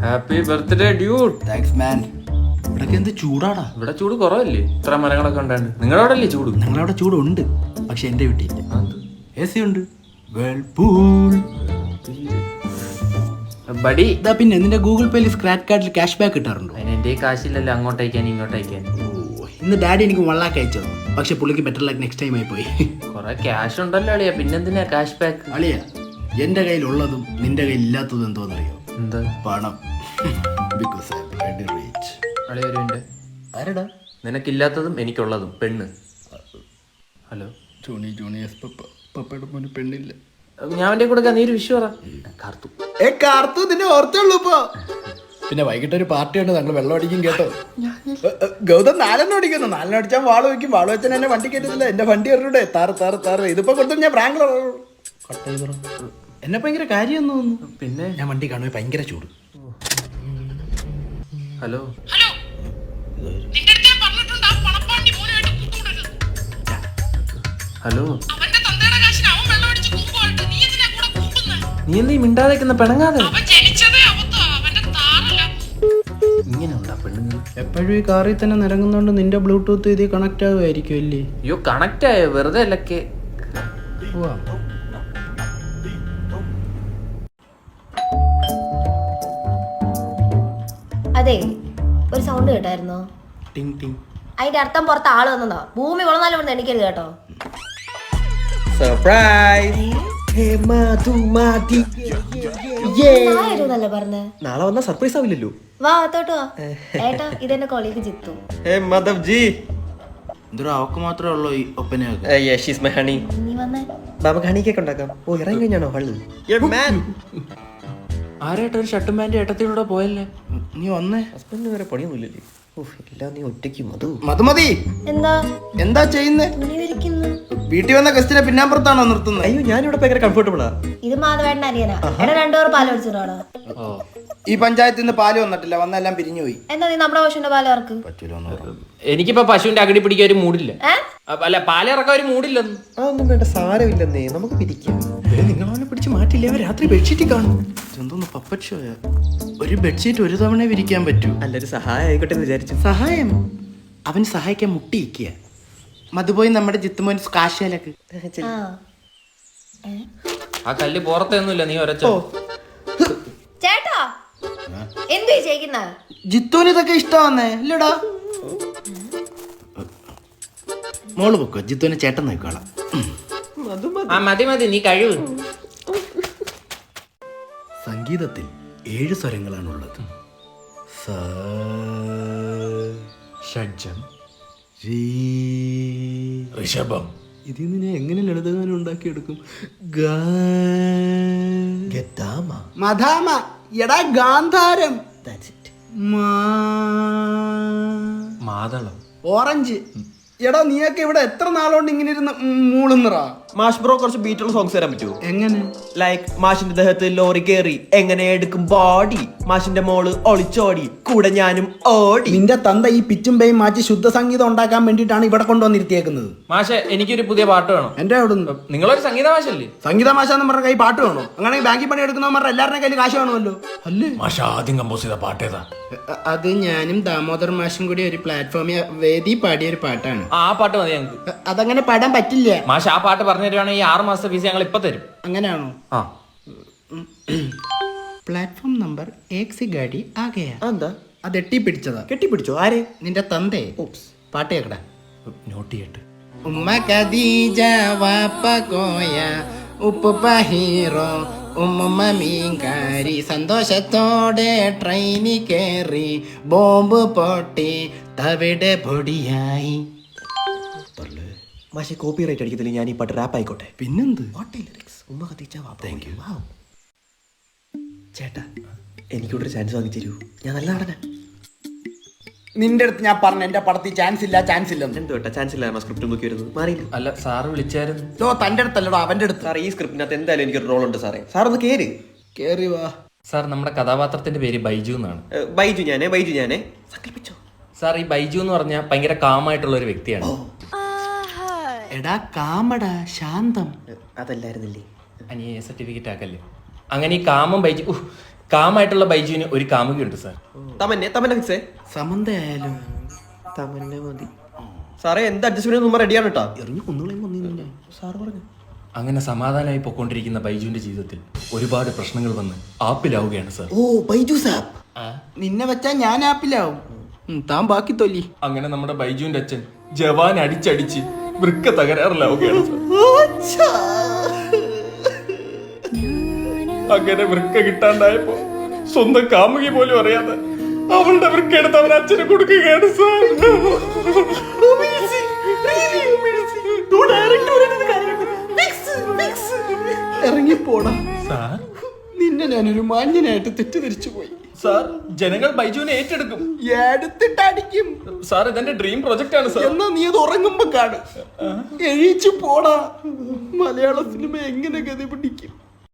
Happy birthday dude. Thanks man. ഇവിടൊക്കെ എന്ത് ചൂടാടാ. ഇവിടെ ചൂട് കുറവല്ലേ? ഇത്ര മരങ്ങളൊക്കെ ഉണ്ടാണ്ട്. നിങ്ങളുടെ അവിടെ അല്ലേ ചൂട്? ഞങ്ങളവിടെ ചൂടുണ്ട്, പക്ഷെ എന്റെ വീട്ടിൽ AC ഉണ്ട്. Whirlpool buddy. ഇതാ പിന്നെ നിന്റെ ഗൂഗിൾ പേയിൽ സ്ക്രാച്ച് കാർഡിൽ ക്യാഷ് ബാക്ക് കിട്ടാറുണ്ടോ? അതിന് എന്റെ കാശില്ലല്ലോ അങ്ങോട്ട് അയക്കാൻ ഇങ്ങോട്ട് അയക്കാൻ. ഇന്ന് ഡാഡി എനിക്ക് 1 lakh അയച്ചത്, പക്ഷെ പുള്ളിക്ക് ബെറ്റർ ലക്ക് നെക്സ്റ്റ് ടൈം ആയി പോയി. കൊറേ ക്യാഷ് ഉണ്ടല്ലോ അളിയാ, പിന്നെന്തിനാ ക്യാഷ് ബാക്ക്? അളിയ, എന്റെ കയ്യിലുള്ളതും നിന്റെ കയ്യിൽ ഇല്ലാത്തതും എന്തോന്നറിയോ? എന്താ? പണം. Because I am very rich. അളിയ ഒരു മിനിറ്റ്. ആരടാ? നിനക്കില്ലാത്തതും എനിക്കുള്ളതും പെണ്ണ്. ഹലോ പപ്പയുടെ മോന് പെണ്ണില്ല. ഞാൻ അവന്റെ കൂടെ നീ ഒരു വിഷു പറ. കാർത്തു. കാർത്തു നിന്നെ ഓർത്തുള്ളൂ ഇപ്പൊ. പിന്നെ വൈകിട്ട് ഒരു പാർട്ടി ഉണ്ട്, ഞങ്ങൾ വെള്ളം അടിക്കും കേട്ടോ. ഗൗതം 4 അടിക്കുന്നു. 4 അടിച്ചാൽ വാള് വയ്ക്കും. വാള് വെച്ചാൽ എന്നെ വണ്ടി കയറ്റത്തില്ല. എന്റെ വണ്ടി എറിയൂടെ താറ്. ഇതിപ്പോ കൊടുത്തു ഞാൻ പ്രാങ്ക് കട്ട് ചെയ്തോ. എന്നെ ഭയങ്കര കാര്യം തോന്നുന്നു. പിന്നെ ഞാൻ വണ്ടി കാണുമ്പോ ഭയങ്കര ചൂട്. ഹലോ. ഹലോ. നീ എന്താ മിണ്ടാതെക്കുന്ന പെണങ്ങാതെ? ഇങ്ങനെ ഉണ്ടാ പെണ്ണുങ്ങൾ എപ്പോഴും ഈ കാറിൽ തന്നെ നിരങ്ങുന്നോണ്ട് നിന്റെ ബ്ലൂടൂത്ത് ഇതിൽ കണക്ട് ആവുമായിരിക്കും അല്ലേ? അയ്യോ കണക്ട് ആയോ? വെറുതെ അല്ലക്കെ. അതെ, ഒരു സൗണ്ട് കേട്ടായിരുന്നോ? ടിങ് ടിങ്. അതിന്റെ അർത്ഥം പുറത്ത് ആള് വന്നതാ. ഭൂമി വളർന്നാലും ഇവിടെ എണിക്കരുത് കേട്ടോ. സർപ്രൈസ്. ആയിരുന്നല്ലേ പറഞ്ഞേ? നാളെ വന്നാ സർപ്രൈസ് ആവില്ലല്ലോ. വാ അത്തോട്ട് വാ. ഏട്ടാ, ഇതെന്റെ കൊളീഗ് ജിത്തു. മാധവ് ജി. എന്തൊരു അവക്ക് മാത്രമേ ഉള്ളൂ ഈ ഒപ്പനയൊക്കെ. She's my honey. നീ വന്നേ. നമുക്ക് ഹണി കേക്ക് ഉണ്ടാക്കാം. ഓ ഇറങ്ങി കഴിഞ്ഞാണോ ഹള്ളി? ആരായിട്ട് ഒരു ഷർട്ടും പാൻറ് ഏട്ടത്തിലൂടെ പോയല്ലേ? നീ വന്നേ. ഹസ്ബൻഡിന് വേറെ പണിയൊന്നുമില്ലല്ലേ? എല്ലാം നീ ഒറ്റയ്ക്ക് മതി. എന്താ ചെയ്യുന്നേ? തുണി വിരിക്കുന്നു. വീട്ടിൽ വന്ന ഗസ്റ്റിനെ പിന്നാമ്പുറത്താണോ നിർത്തുന്നത്? അയ്യോ ഞാനിവിടെ ഭയങ്കര കംഫർട്ടബിളാ. ഇത് മാധവേട്ടൻ അനിയനാ. എടാ 2 പേർ പാല് മേടിച്ചിട്ടാണോ? ഈ പഞ്ചായത്തിൽ നിന്ന് പാല് വന്നിട്ടില്ല, വന്നെല്ലാം പിരിഞ്ഞു പോയി. എന്താ നീ നമ്മുടെ പശുവിന്റെ പാല് ഇറക്ക്? എനിക്കിപ്പോ പശുവിന്റെ അകടി പിടിക്കാൻ ഒരു മൂടില്ല. അല്ല പാലിറക്കാൻ ഒരു മൂടില്ലെന്ന്. അതൊന്നും വേണ്ട, സാരമില്ലെന്നേ, നമുക്ക് പിരിക്കാം. നിങ്ങളവനെ പിടിച്ച് മാറ്റില്ലേ? അവൻ രാത്രി ബെഡ്ഷീറ്റ് കാണും. എന്തോന്ന് പപ്പറ്റ് ഷോയാ? ഒരു ബെഡ്ഷീറ്റ് ഒരു തവണ വിരിക്കാൻ പറ്റൂ. നല്ലൊരു സഹായം ആയിക്കോട്ടെ എന്ന് വിചാരിച്ചു. സഹായം? അവന് സഹായിക്കാൻ മുട്ടിയിരിക്കുക. മതുപോയി നമ്മുടെ ജിത്തുമോൻ കാശാലക്ക്. ആ കല്ല് പുറത്തൊന്നുമില്ല, നീ ഒരച്ച. ചേട്ടാ എന്തു ചെയ്യുന്ന? ജിത്തുവിന് ഇതൊക്കെ ഇഷ്ടമാന്നേ ഇല്ലടാ. മോള് പൊക്കോ, ജിത്തുവിനെ ചേട്ടൻ നോക്കോളാം. മതി നീ കഴിവ്. സംഗീതത്തിൽ 7 സ്വരങ്ങളാണുള്ളത്. സ, ഷഡ്ജം, രീ, ഋഷഭം. ഇതിൽ നിന്ന് ഞാൻ എങ്ങനെ ലളിതഗാനം ഉണ്ടാക്കിയെടുക്കും? മധാമ. എടാ ഗാന്ധാരം. മാതളം. ഓറഞ്ച്. എടാ നീയൊക്കെ ഇവിടെ എത്ര നാളുകൊണ്ട് ഇങ്ങനെ ഇരുന്ന് മൂളുന്നറാ? മാഷ് ബ്രോ കുറച്ച് ബീറ്റുള്ള സോങ്സ് തരാൻ പറ്റുമോ? എങ്ങനെ? ലൈക്ക് മാഷിന്റെ ദേഹത്ത് ലോറി കേറി എങ്ങനെ എടുക്കും ബോഡി, മാഷിന്റെ മോള് ഒളിച്ചോടി കൂടെ ഞാനും ഓടി. നിന്റെ തന്ത ഈ പിച്ചും പേയും മാറ്റി ശുദ്ധ സംഗീതം ഉണ്ടാക്കാൻ വേണ്ടിയിട്ടാണ് ഇവിടെ കൊണ്ടുവന്നിരുത്തിയേക്കുന്നത്. മാഷെ എനിക്കൊരു പുതിയ പാട്ട് വേണം. എന്റെ അവിടെ നിങ്ങളൊരു സംഗീത മാഷല്ലേ? സംഗീത മാഷാന്ന് പറഞ്ഞ കൈ പാട്ട് വേണോ? അങ്ങനെ ബാങ്കിൽ പണി എടുക്കുന്നവന്മാരുടെ എല്ലാവരുടെ കയ്യിൽ കാശ് വേണമല്ലോ. അല്ലേ മാഷ ആദ്യം കമ്പോസ് ചെയ്ത പാട്ടേതാ? അത് ഞാനും ദാമോദർ മാഷും കൂടി ഒരു പ്ലാറ്റ്ഫോമിൽ വേദി പാടിയ ഒരു പാട്ടാണ്. ആ പാട്ട് മതി ഞങ്ങൾക്ക്. അതങ്ങനെ പാടാൻ പറ്റില്ല. മാഷ ആ പാട്ട് പറഞ്ഞു തരുവാണെങ്കിൽ 6 മാസത്തെ ഫീസ് ഞങ്ങൾ ഇപ്പൊ തരും. അങ്ങനെയാണോ? ആ. പ്ലാറ്റ്ഫോം നമ്പർ 1 സി ഗാഡി ആ ഗയാ. എന്താ അത് എട്ടിപ്പിടിച്ചതാ. കെട്ടിപ്പിടിച്ചോ? ആരെ? നിന്റെ തന്തേ. പാട്ട് കേക്കടാ. നോട്ട് ചെയ്യട്ടെ. ഉമ്മ ഖദീജ വാപ്പ കോയ ഉപ്പ ഹീറോ ഉമ്മ മീൻകാരി സന്തോഷത്തോടെ ട്രെയിനിൽ കയറി ബോംബ് പൊട്ടി തവിടെ പൊടിയായി. മാഷെ കോപ്പി റൈറ്റ് അടിക്കത്തില്ല, ഞാൻ ഈ പാട്ട് റാപ്പ് ആയിക്കോട്ടെ. പിന്നെന്ത്? ഉമ്മ കത്തിച്ച ചേട്ടാ എനിക്കൊരു ചാൻസ് വാങ്ങി തരൂ, ഞാൻ നല്ല നടനാ. നിന്റെ അടുത്ത് ഞാൻ പറഞ്ഞു എന്റെ പടത്തിൽ ചാൻസ് ഇല്ല. എന്തോ ചാൻസ് ഇല്ല, സ്ക്രിപ്റ്റ് നോക്കി വരുന്നത് മാറിയില്ല. അല്ല സാറ് വിളിച്ചായിരുന്നു. തന്റെ അടുത്തല്ലടോ അവന്റെ അടുത്ത്. സാർ ഈ സ്ക്രിപ്റ്റിനകത്ത് എന്തായാലും എനിക്കൊരു റോൾ ഉണ്ട് സാറേ. സാർ ഒന്ന് കേറി വാ. സാർ നമ്മുടെ കഥാപാത്രത്തിന്റെ പേര് ബൈജു എന്നാണ്. ബൈജു ഞാനേ സങ്കല്പിച്ചോ. സാർ ഈ ബൈജു എന്ന് പറഞ്ഞാൽ ഭയങ്കര കാമായിട്ടുള്ള ഒരു വ്യക്തിയാണ്. എടാ കാമടാ ശാന്തം. അതല്ലായിരുന്നില്ലേ? അനിയ സർട്ടിഫിക്കറ്റ് ആക്കല്ലേ. അങ്ങനെ ഈ കാമം ബൈജു കാമായിട്ടുള്ള ബൈജുവിന് ഒരു കാമുകയുണ്ട് സാർ. തമന്നെ ഫിക്സേ സമന്തയായാലും തമന്നെ മതി സാറേ. എന്ത് അഡ്ജസ്റ്റ്മെന്റ് നമ്മൾ റെഡിയാണ് കേട്ടോ. എറിഞ്ഞു കൊന്നുകളയും വന്നില്ല. സാറ് പറഞ്ഞു. അങ്ങനെ സമാധാനമായി പൊക്കോണ്ടിരിക്കുന്ന ബൈജുവിന്റെ ജീവിതത്തിൽ ഒരുപാട് പ്രശ്നങ്ങൾ വന്ന് ആപ്പിലാവുകയാണ് സാർ. ഓ ബൈജൂസ് ആപ്പ്. നിന്നെ വെച്ചാ ഞാൻ ആപ്പിലാവും. താൻ ബാക്കി തൊല്ലി. അങ്ങനെ നമ്മുടെ ബൈജുവിന്റെ അച്ഛൻ ജവാൻ അടിച്ചടിച്ച് വൃക്ക തകരാറിലാവുകയാണ് സാർ. അങ്ങനെ വൃക്ക കിട്ടാണ്ടായപ്പോ സ്വന്തം കാമുകി പോലും അറിയാതെ അവളുടെ വൃക്ക എടുത്ത് അവൻ അച്ഛന് കൊടുക്കുകയാണ് സാർ. ഇറങ്ങിപ്പോടാ സാർ നിന്നെ ഞാനൊരു മാന്യനായിട്ട് തെറ്റിദ്ധരിച്ചു പോയി. സാർ ജനങ്ങൾ ബൈജുവിനെ ഏറ്റെടുക്കും. എടുത്തിട്ടടിക്കും. സാർ ഇതെന്റെ ഡ്രീം പ്രൊജക്റ്റ് ആണ് സാർ. എന്നാ നീ അത് ഉറങ്ങുമ്പോ കാണും. എഴീച്ചു പോടാ. മലയാള സിനിമ എങ്ങനെ ഗതി പിടിക്കും?